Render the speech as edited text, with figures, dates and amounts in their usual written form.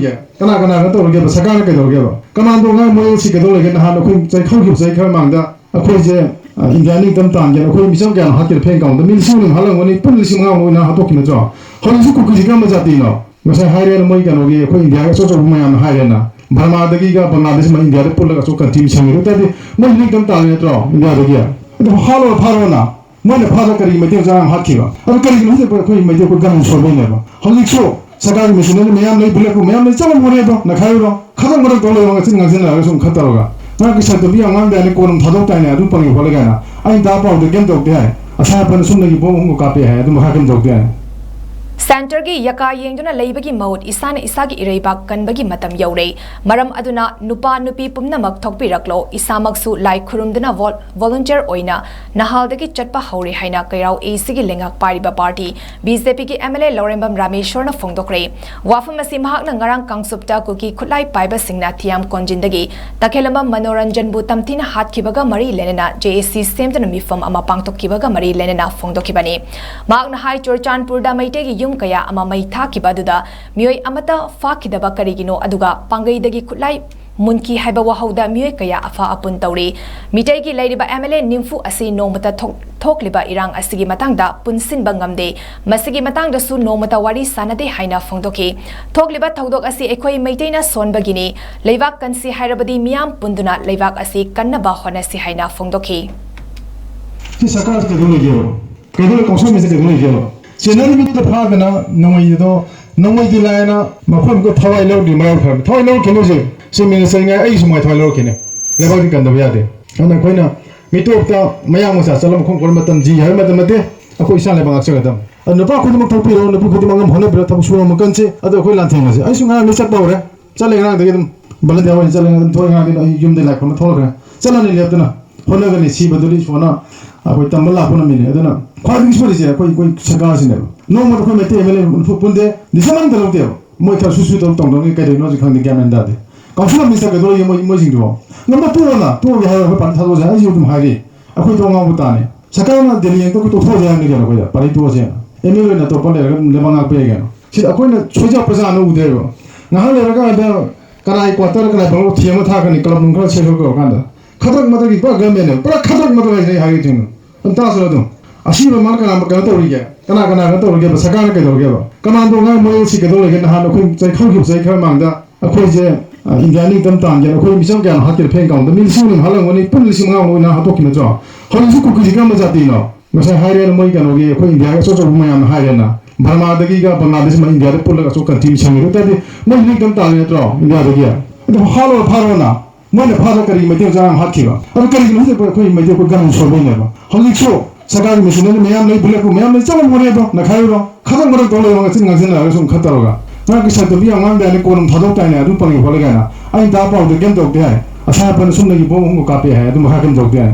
ꯇꯧꯔꯤꯒꯦ ꯀꯅꯥ ꯇꯧꯔꯒꯦꯕ ꯁꯔꯀꯥꯔꯅ ꯀꯩꯗꯧꯔꯒꯦꯕ ꯀꯃꯥꯟꯗꯣ ꯉꯥꯏ ꯃꯣꯏꯁꯤ ꯀꯩꯗꯧꯔꯒꯦ ꯅꯍꯥꯟ ꯑꯩꯈꯣꯏ ꯆꯩꯈꯧꯈꯤꯕ ꯆꯍꯤ ꯈꯔ ꯃꯥꯡꯗ ꯑꯩꯈꯣꯏꯁꯦ ꯏꯟꯗꯤꯌꯥ ꯅꯤꯡꯇꯝ ꯇꯥꯟꯒꯦꯅ ꯑꯩꯈꯣꯏ ꯃꯤꯆꯝ ꯀꯌꯥꯅꯣ ꯍꯥꯠꯀꯦꯅ ꯐꯦꯟ ꯀꯥꯎꯟꯗ ꯃꯤ 1,000 ꯍꯥꯠꯂꯝꯒꯅꯤ ꯄꯨꯟꯅ 5,000 ꯑꯣꯏꯅ ꯍꯥꯠꯇꯣꯛꯈꯤ ꯅꯠꯇ꯭ꯔꯣ ꯍꯧꯖꯤꯛꯁꯨ ꯀꯨꯀꯤꯁꯤ ꯀꯔꯝꯕ ꯖꯥꯇꯤꯅꯣ ꯉꯁꯥꯏ ꯍꯥꯏꯔꯦꯅ ꯃꯣꯏ ꯀꯩꯅꯣꯒꯤ ꯑꯩꯈꯣꯏ ꯏꯟꯗꯤꯌꯥꯒꯤ ꯑꯆꯧꯕ ꯃꯌꯥꯝꯅ ꯍꯥꯏꯔꯦꯅ ꯕꯔꯃꯥꯗꯒꯤꯒ ꯕꯪꯒ꯭ꯂꯥꯗꯦꯁ ꯏꯟꯗꯤꯌꯥꯗ ꯄꯨꯜꯂꯒ ꯑꯆꯧꯕ ꯀꯟꯇ꯭ꯔꯤ ꯁꯦꯝꯒꯦ ꯑꯗꯨ ꯃꯣꯏ ꯅꯤꯡꯇꯝ ꯇꯥꯜꯂꯤ ꯅꯠꯇ꯭ꯔꯣ ꯏꯟꯗꯤꯌꯥꯗꯒꯤ ꯑꯗꯨ ꯍꯥꯠꯂꯣ ꯐꯥꯔꯣꯅ ꯃꯣꯏꯅ ꯐꯥꯗ ꯀꯔꯤ ꯃꯩꯇꯩ ꯃꯆꯥ ꯌꯥꯝ ꯍꯥꯠꯈꯤꯕ ꯑꯗꯨ ꯀꯔꯤꯒꯤꯅꯣ ꯍꯧꯖꯤꯛ ꯑꯩꯈꯣꯏ ꯃꯩꯇꯩ ꯑꯩꯈꯣꯏ ꯒꯟ ꯁꯣꯏꯕꯩꯅꯦꯕ ꯍꯧꯖꯤꯛꯁꯨ ꯁꯔꯀꯥꯔꯒꯤ ꯃꯦꯁꯤꯅꯔꯤ ꯃꯌꯥꯝ ꯂꯩ ꯕꯨꯂꯦꯠꯄꯨ ꯃꯌꯥꯝ ꯂꯩ ꯆꯠꯂꯝꯒꯅꯦꯕ ꯅꯈꯥꯏꯔꯣ ꯈꯇꯪ ꯃꯔꯛ ꯇꯧ ꯂꯩꯕ ꯉꯆꯤꯟ ꯉꯥꯡꯁꯤꯟꯅꯔꯒ ꯁꯨꯝ ꯈꯠꯇꯔꯒ ꯅꯪꯒꯤ ꯁꯛꯇꯨꯕꯤ ꯌꯥꯝ ꯉꯥꯡꯗꯥꯏꯅꯦ ꯀꯣꯟꯅ ꯊꯥꯗꯣꯛꯇꯥꯏꯅꯦ ꯑꯗꯨ ꯄꯪꯉꯤ ꯈꯣꯠꯂꯦ ꯀꯥꯏꯅ ꯑꯩꯅ ꯇꯥ ꯄꯥꯎꯗ ꯀꯩꯝ ꯇꯧꯗꯦ ꯍꯥꯏ ꯑꯁꯥꯄꯅ ꯁꯨꯝꯗꯒꯤ ꯕꯣꯝ 3 ꯀꯥꯞꯄꯦ ꯍꯥꯏ ꯑꯗꯨ ꯃꯈꯥ ꯀꯩꯝ ꯇꯧꯗꯦ ꯍꯥꯏ ꯁꯦꯟꯇꯔꯒꯤ ꯌꯥꯀꯥ ꯌꯦꯡꯗꯨꯅ ꯂꯩꯕꯒꯤ ꯃꯍꯨꯠ ꯏꯁꯥꯅ ꯏꯁꯥꯒꯤ ꯏꯔꯩꯕꯥꯛ ꯀꯟꯕꯒꯤ ꯃꯇꯝ ꯌꯧꯔꯦ ꯃꯔꯝ ꯑꯗꯨꯅ ꯅꯨꯄꯥ ꯅꯨꯄꯤ ꯄꯨꯝꯅꯃꯛ ꯊꯣꯛꯄꯤꯔꯛꯂꯣ ꯏꯁꯥꯃꯛꯁꯨ ꯂꯥꯏ ꯈꯨꯔꯨꯝꯗꯨꯅ ꯚꯣꯂꯨꯟꯇꯤꯌꯔ ꯑꯣꯏꯅ ꯅꯍꯥꯜꯗꯒꯤ ꯆꯠꯄ ꯍꯧꯔꯦ ꯍꯥꯏꯅ ꯀꯩꯔꯥꯎ ꯑꯦꯁꯤꯒꯤ ꯂꯩꯉꯥꯛ ꯄꯥꯏꯔꯤꯕ ꯄꯥꯔꯇꯤ ꯕꯤꯖꯦꯄꯤꯒꯤ MLA ꯂꯧꯔꯦꯝꯕꯝ ꯔꯥꯃꯦꯁ꯭ꯋꯔꯅ ꯐꯣꯡꯗꯣꯛꯈ꯭ꯔꯦ ꯋꯥꯐꯝ ꯑꯁꯤ ꯃꯍꯥꯛꯅ ꯉꯔꯥꯡ ꯀꯥꯡꯁꯨꯞꯇ ꯀꯨꯀꯤ ꯈꯨꯠꯂꯥꯏ ꯄꯥꯏꯕꯁꯤꯡꯅ ꯊꯤꯌꯥꯝ ꯀꯣꯟꯖꯤꯟꯗꯒꯤ ꯇꯈꯦꯂꯝꯕꯝ ꯃꯅꯣꯔꯟꯖꯟꯕꯨ ꯇꯝꯊꯤꯅ ꯍꯥꯠꯈꯤꯕꯒ ꯃꯔꯤ ꯂꯩꯅꯅ JAC ꯁꯦꯝꯗꯨꯅ ꯃꯤꯐꯝ ꯑꯃ ꯄꯥꯡꯊꯣꯛꯈꯤꯕꯒ ꯃꯔꯤ ꯂꯩꯅꯅ ꯐꯣꯡꯗꯣꯛꯈꯤꯕꯅꯤ ꯃꯍꯥꯛꯅ ꯍꯥꯏ ꯆꯨꯔꯆꯥꯟꯄꯨꯔꯗ ꯃꯩꯇꯩꯒꯤ ꯌꯨꯝ ꯀꯌꯥ ꯑꯃ ꯃꯩ ꯊꯥꯈꯤꯕ ꯑꯗꯨꯗ ꯃꯤꯑꯣꯏ ꯑꯃꯠꯇ ꯐꯥꯈꯤꯗꯕ ꯀꯔꯤꯒꯤꯅꯣ ꯑꯗꯨꯒ ꯄꯥꯡꯒꯩꯗꯒꯤ ꯈꯨꯠꯂꯥꯏ ꯃꯨꯟꯈꯤ ꯍꯥꯏꯕ ꯋꯥꯍꯧꯗ ꯃꯤꯑꯣꯏ ꯀꯌꯥ ꯑꯐ ꯑꯄꯨꯟ ꯇꯧꯔꯤ ꯃꯤꯇꯩꯒꯤ ꯂꯩꯔꯤꯕ MLA ꯅꯤꯝꯐꯨ ꯑꯁꯤ ꯅꯣꯡꯃꯇ ꯊꯣꯛꯂꯤꯕ ꯏꯔꯥꯡ ꯑꯁꯤꯒꯤ ꯃꯇꯥꯡꯗ ꯄꯨꯟꯁꯤꯟꯕ ꯉꯝꯗꯦ ꯃꯁꯤꯒꯤ ꯃꯇꯥꯡꯗꯁꯨ ꯅꯣꯡꯃꯇ ꯋꯥꯔꯤ ꯁꯥꯅꯗꯦ ꯍꯥꯏꯅ ꯐꯣꯡꯗꯣꯛꯈꯤ ꯊꯣꯛꯂꯤꯕ ꯊꯧꯗꯣꯛ ꯑꯁꯤ ꯑꯩꯈꯣꯏ ꯃꯩꯇꯩꯅ ꯁꯣꯟꯕꯒꯤꯅꯤ ꯂꯩꯕꯥꯛ ꯀꯟꯁꯤ ꯍꯥꯏꯔꯕꯗꯤ ꯃꯤꯌꯥꯝ ꯄꯨꯟꯗꯨꯅ ꯂꯩꯕꯥꯛ ꯑꯁꯤ ꯀꯟꯅꯕ ꯍꯣꯠꯅꯁꯤ ꯍꯥꯏꯅ ꯐꯣꯡꯗꯣꯛꯈꯤ ꯁꯔꯀꯥꯔ ꯀꯩꯗꯧꯔꯒꯦꯕ ꯀꯧꯁꯜꯃꯤꯁꯦ ꯀꯩꯗꯧꯔꯒꯦꯕ ꯆꯦꯟꯅꯔꯤꯕꯗ ꯐꯥꯗꯅ ꯅꯣꯡꯃꯩꯗꯣ ꯅꯣꯡꯃꯩꯗꯤ ꯂꯥꯏꯅ ꯃꯐꯝꯗꯣ ꯊꯋꯥꯏ ꯂꯧꯔꯗꯤ ꯃꯔꯥꯏ ꯐꯔꯕ ꯊꯋꯥꯏ ꯂꯧꯔꯛꯈꯤꯅꯣꯁꯦ ꯁꯤ ꯃꯤꯅꯤꯁꯇꯔꯉꯥꯏ ꯑꯩ ꯁꯨꯃꯥꯏ ꯊꯋꯥꯏ ꯂꯧꯔꯛꯈꯤꯅꯦ ꯂꯩꯕꯥꯛꯇꯤ ꯀꯟꯗꯕ ꯌꯥꯗꯦ ꯑꯗꯨꯅ ꯑꯩꯈꯣꯏꯅ ꯃꯤꯇꯣꯞꯇ ꯃꯌꯥꯡ ꯃꯆꯥ ꯆꯠꯂ ꯃꯈꯣꯡ ꯀꯣꯜ ꯃꯇꯝ ꯖꯤ ꯍꯥꯏꯕ ꯃꯇꯝ ꯅꯠꯇꯦ ꯑꯩꯈꯣꯏ ꯏꯁꯥ ꯂꯩꯕꯥꯛ ꯉꯥꯛꯆꯒꯗꯕ ꯑꯗꯨ ꯅꯨꯄꯥ ꯈꯨꯗꯤꯡꯃꯛ ꯊꯣꯛꯄꯤꯔꯣ ꯅꯨꯄꯤ ꯈꯨꯗꯤꯡꯃꯛ ꯑꯉꯝ ꯍꯣꯠꯅꯕꯤꯔꯣ ꯊꯕꯛ ꯁꯨꯔ ꯃꯀꯟꯁꯤ ꯑꯗꯣ ꯑꯩꯈꯣꯏ ꯂꯥꯟꯊꯦꯡꯅꯁꯤ ꯑꯩꯁꯨ ꯉꯔꯥꯡꯗꯤ ꯆꯠꯄ ꯍꯧꯔꯦ ꯆꯠꯂꯦ ꯉꯔꯥꯡꯗꯒꯤ ꯑꯗꯨꯝ ꯕꯂꯟꯇꯤꯌꯥꯔ ꯑꯣꯏꯅ ꯆꯠꯂꯦ ꯑꯗꯨꯝ ꯊꯣꯛꯑꯦ ꯉꯔꯥꯡꯗꯤ ꯑꯩ ꯌꯨꯝꯗ ꯂꯥꯏ ꯈꯨꯔꯨꯝꯕ ꯊꯣꯛꯂꯛꯈ꯭ꯔꯦ ꯆꯠꯂꯅꯤ ꯂꯦꯞꯇꯅ ꯍꯣꯠꯅꯒꯅꯤ ꯁꯤꯕꯗꯨꯗꯤ ꯏꯁꯣꯔꯅ ꯑꯩꯈꯣꯏ ꯇꯝꯕ ꯂꯥꯛꯄ ꯅꯨꯃꯤꯠꯅꯤ ꯑꯗꯨꯅ ꯈ꯭ꯋꯥꯏꯗꯒꯤ ꯁꯣꯔꯤꯁꯦ ꯑꯩꯈꯣꯏ ꯁꯔꯀꯥꯔꯁꯤꯅꯦꯕ ꯅꯣꯡꯃꯗ ꯑꯩꯈꯣꯏ ꯃꯩꯇꯩ MLA ꯄꯨꯟꯗꯦ ꯗꯤꯁꯟ ꯑꯝꯇ ꯂꯧꯗꯦꯕ ꯃꯣꯏ ꯈꯔ ꯁꯨꯁꯨ ꯇꯧꯗꯧꯅꯤ ꯀꯩꯗꯧꯅꯣꯁꯨ ꯈꯪꯗꯦ ꯒ꯭ꯌꯥꯟ ꯃꯦꯟ ꯇꯥꯗꯦ ꯀꯥꯎꯟꯁꯤꯜ ꯃꯤꯅꯤꯁꯇꯔ ꯀꯩꯗꯧꯔꯒꯦ ꯃꯣꯏꯁꯤꯡꯗꯨꯕꯣ ꯉꯝꯕ ꯇꯣꯛꯑꯒꯦ ꯍꯥꯏꯔꯒ ꯑꯩꯈꯣꯏ ꯄꯥꯔꯇꯤ ꯊꯥꯗꯣꯛꯑꯁꯦ ꯑꯩꯁꯨ ꯑꯗꯨꯝ ꯍꯥꯏꯔꯤ ꯑꯩꯈꯣꯏ ꯉꯥꯎꯕ ꯇꯥꯅꯤ ꯁꯔꯀꯥꯔꯅ ꯗꯦꯜꯂꯤ ꯌꯦꯡꯇꯕꯨ ꯇꯣꯛꯊꯣꯛꯑꯁꯦ ꯍꯥꯏꯕꯅꯤ ꯀꯩꯅꯣ ꯑꯩꯈꯣꯏꯗ ꯄꯥꯔꯇꯤ ꯇꯣꯛꯑꯁꯦ MLA ꯑꯣꯏꯅ ꯑꯇꯣꯞꯄ ꯂꯩꯔꯒ ꯂꯩꯕꯥꯛ ꯉꯥꯛꯄ ꯌꯥꯏ ꯀꯩꯅꯣ ꯁꯤꯗ ꯑꯩꯈꯣꯏꯅ ꯁꯣꯏꯖ ꯄ꯭ꯔꯖꯥꯅ ꯎꯗ꯭ꯔꯦꯕ ꯉꯥꯏꯍꯥꯛ ꯂꯩꯔꯀꯥꯟꯗ ꯀꯅꯥꯏ ꯀ꯭ꯋꯥꯇꯔ ꯀꯅꯥꯏ ꯕꯪꯒꯂꯣ ꯊꯦꯝꯃ ꯊꯥꯛꯀꯅꯤ ꯀ꯭ꯂꯕ ꯅꯨꯡ ꯈꯔ ꯁꯦꯝꯗꯣꯛ ꯀꯥꯟꯗ ꯈꯗ꯭ꯔꯛ ꯃꯗ꯭ꯔꯛꯀꯤ ꯄꯨꯔꯥ ꯒꯃꯦꯟꯅꯦꯕ ꯄꯨꯔꯥ ꯈꯗ꯭ꯔꯛ ꯃꯗ꯭ꯔꯛ ꯍꯥꯏꯁꯦ ꯍꯥꯏꯔꯤꯁꯤꯡꯅꯣ ꯑꯗꯨꯝ ꯇꯥꯁꯤꯔꯣ ꯑꯗꯨꯝ ꯑꯁꯤꯕ ꯃꯥꯅ ꯀꯩꯅꯣ ꯇꯧꯔꯤꯒꯦ ꯀꯅꯥ ꯇꯧꯔꯒꯦꯕ ꯁꯔꯀꯥꯔꯅ ꯀꯩꯗꯧꯔꯒꯦꯕ ꯀꯃꯥꯟꯗꯣ ꯉꯥꯏ ꯃꯣꯏꯁꯤ ꯀꯩꯗꯧꯔꯒꯦ ꯅꯍꯥꯟ ꯑꯩꯈꯣꯏ ꯆꯩꯈꯧꯈꯤꯕ ꯆꯍꯤ ꯈꯔ ꯃꯥꯡꯗ ꯑꯩꯈꯣꯏꯁꯦ ꯏꯟꯗꯤꯌꯥ ꯅꯤꯡꯇꯝ ꯇꯥꯟꯒꯦꯅ ꯑꯩꯈꯣꯏ ꯃꯤꯆꯝ ꯀꯌꯥꯅꯣ ꯍꯥꯠꯀꯦꯅ ꯐꯦꯟ ꯀꯥꯎꯟꯗ ꯃꯤ 1,000 ꯍꯥꯠꯂꯝꯒꯅꯤ ꯄꯨꯟꯅ 5,000 ꯑꯣꯏꯅ ꯍꯥꯠꯇꯣꯛꯈꯤ ꯅꯠꯇ꯭ꯔꯣ ꯍꯧꯖꯤꯛꯁꯨ ꯀꯨꯀꯤꯁꯤ ꯀꯔꯝꯕ ꯖꯥꯇꯤꯅꯣ ꯉꯁꯥꯏ ꯍꯥꯏꯔꯦꯅ ꯃꯣꯏ ꯀꯩꯅꯣꯒꯤ ꯑꯩꯈꯣꯏ ꯏꯟꯗꯤꯌꯥꯒꯤ ꯑꯆꯧꯕ ꯃꯌꯥꯝꯅ ꯍꯥꯏꯔꯦꯅ ꯕꯔꯃꯥꯗꯒꯤꯒ ꯕꯪꯒ꯭ꯂꯥꯗꯦꯁ ꯏꯟꯗꯤꯌꯥꯗ ꯄꯨꯜꯂꯒ ꯑꯆꯧꯕ ꯀꯟꯇ꯭ꯔꯤ ꯁꯦꯝꯒꯦ ꯑꯗꯨ ꯃꯣꯏ ꯅꯤꯡꯇꯝ ꯇꯥꯜꯂꯤ ꯅꯠꯇ꯭ꯔꯣ ꯏꯟꯗꯤꯌꯥꯗꯒꯤ ꯑꯗꯨ ꯍꯥꯠꯂꯣ ꯐꯥꯔꯣꯅ ꯃꯣꯏꯅ ꯐꯥꯗ ꯀꯔꯤ ꯃꯩꯇꯩ ꯃꯆꯥ ꯌꯥꯝ ꯍꯥꯠꯈꯤꯕ ꯑꯗꯨ ꯀꯔꯤꯒꯤꯅꯣ ꯍꯧꯖꯤꯛ ꯑꯩꯈꯣꯏ ꯃꯩꯇꯩ ꯑꯩꯈꯣꯏ ꯒꯟ ꯁꯣꯏꯕꯩꯅꯦꯕ ꯍꯧꯖꯤꯛꯁꯨ ꯁꯔꯀꯥꯔꯒꯤ ꯃꯦꯁꯤꯅꯔꯤ ꯃꯌꯥꯝ ꯂꯩ ꯕꯨꯂꯦꯠꯄꯨ ꯃꯌꯥꯝ ꯂꯩ ꯆꯠꯂꯝꯒꯅꯦꯕ ꯅꯈꯥꯏꯔꯣ ꯈꯇꯪ ꯃꯔꯛ ꯇꯧ ꯂꯩꯕ ꯉꯆꯤꯟ ꯉꯥꯡꯁꯤꯟꯅꯔꯒ ꯁꯨꯝ ꯈꯠꯇꯔꯒ ꯅꯪꯒꯤ ꯁꯛꯇꯨꯕꯤ ꯌꯥꯝ ꯉꯥꯡꯗꯥꯏꯅꯦ ꯀꯣꯟꯅ ꯊꯥꯗꯣꯛꯇꯥꯏꯅꯦ ꯑꯗꯨ ꯄꯪꯉꯤ ꯈꯣꯠꯂꯦ ꯀꯥꯏꯅ ꯑꯩꯅ ꯇꯥ ꯄꯥꯎꯗ ꯀꯩꯝ ꯇꯧꯗꯦ ꯍꯥꯏ ꯑꯁꯥꯄꯅ ꯁꯨꯝꯗꯒꯤ ꯕꯣꯝ 3 ꯀꯥꯞꯄꯦ ꯍꯥꯏ ꯑꯗꯨ ꯃꯈꯥ ꯀꯩꯝ ꯇꯧꯗꯦ ꯍꯥꯏ